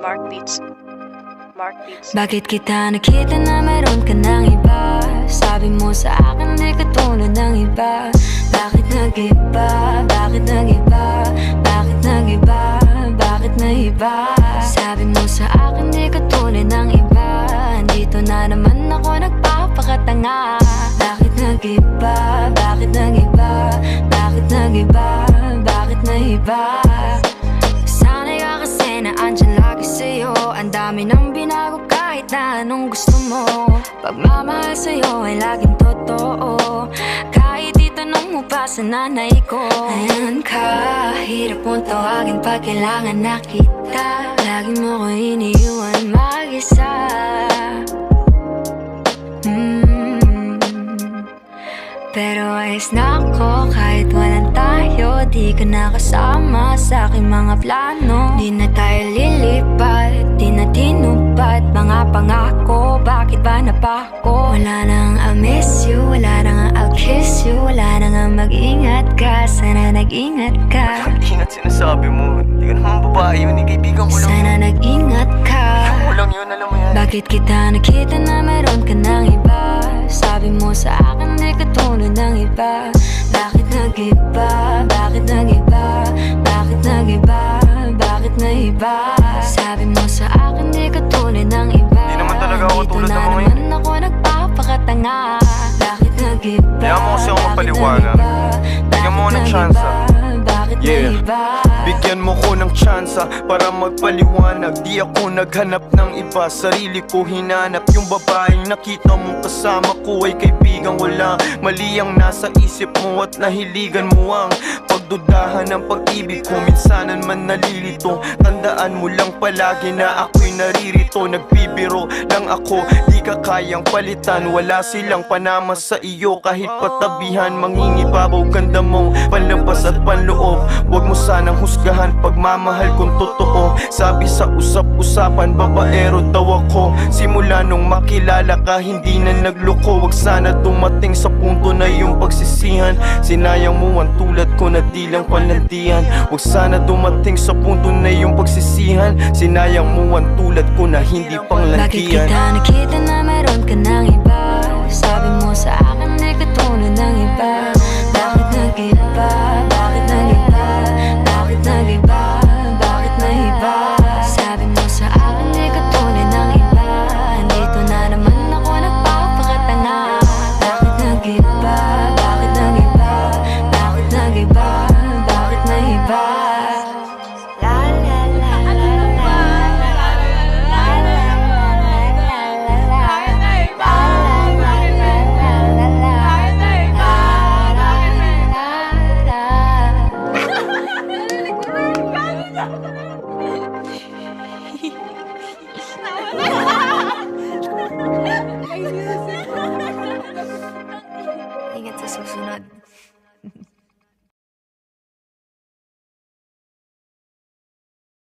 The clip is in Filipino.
Mark Beats. Bakit kita nakita na meron ka ng iba? Sabi mo sa akin di ka tulad ng iba. Bakit nag-iba? Bakit nag-iba? Bakit nag-iba? Bakit nag-iba? Sabi mo sa akin di ka tulad ng iba. Dito na naman ako nagpapakatanga. Bakit nag-iba? Bakit nag-iba? Bakit nag-iba? Bakit nag-iba? Sanay ka kasi na andyan lagi sa'yo. Ang dami nang binago kahit na anong gusto mo. Pagmamahal sa'yo ay laging totoo. Kahit itanong mo pa sa nanay ko. Ayan ka, hirap mong tawagin pag kailangan na kita. Lagi mo ko iniiwan mag-isa. Pero ayos na ako kahit walang tayo. Di ka nakasama sa aking mga plano. Di na tayo lilipat, di na tinupad mga pangako. Bakit ba napako? Wala nang I'll miss you, wala nang I'll kiss you. Wala nang mag-ingat ka, sana nag-ingat ka. Ingat sinasabi mo, hindi ka naman babae yun, kaibigan ko lang. Sana nag-ingat ka. Kaibigan ko lang yun, alam mo yan. Bakit kita nakita na meron ka ng iba? Sabi mo sa akin di ka tulad ng iba. Bakit nag-iba? Bakit nag-iba? Bakit nag-iba? Bakit nag-iba? Sabi mo sa akin di ka tulad ng iba. Di naman talaga ako tulad ng mga yun. Dito na naman ako nagpapakatanga. Bakit nag-iba? Kaya mo kasi ako mapaliwanag. Bigyan mo ng tsansa. Yeah, bigyan mo ko ng tsansa para magpaliwanag. Di ako naghanap ng iba, sarili ko hinanap. Yung babaeng nakita mo kasama ko ay kaibigan ko lang. Mali ang nasa isip mo at nahiligan mo ang pagdudahan ng pag-ibig ko. Minsanan man nalilito, tandaan mo lang palagi na ako'y naririto. Nagbibiro lang ako, di ka kayang palitan. Wala silang panama sa iyo kahit patabihan. Mangingibabaw ganda mo, panlabas at panloob. Huwag mo sanang husgahan pagmamahal kung totoo. Sabi sa usap-usapan, babaero daw ako. Simula nung makilala ka, hindi na nagloko. Huwag sana dumating sa punto na yung pagsisihan. Sinayang mo ang tulad ko na di lang palantian. Huwag sana dumating sa punto na yung pagsisihan. Sinayang mo ang tulad ko na hindi panglantian. Bakit kita nakita na meron ka ng iba? Sabi mo sa akin di ka tulad ng iba. Bakit nag-iba? Bakit nag-iba? Bakit nag-iba? Bakit nag-iba? Sabi mo sa akin di ka tulad ng iba. Dito na naman ako nagpapakatanga. Bakit nag-iba? Bakit nag-iba? Bakit nag-iba? Bakit nag-iba? La la la la la Ingat sa susunod.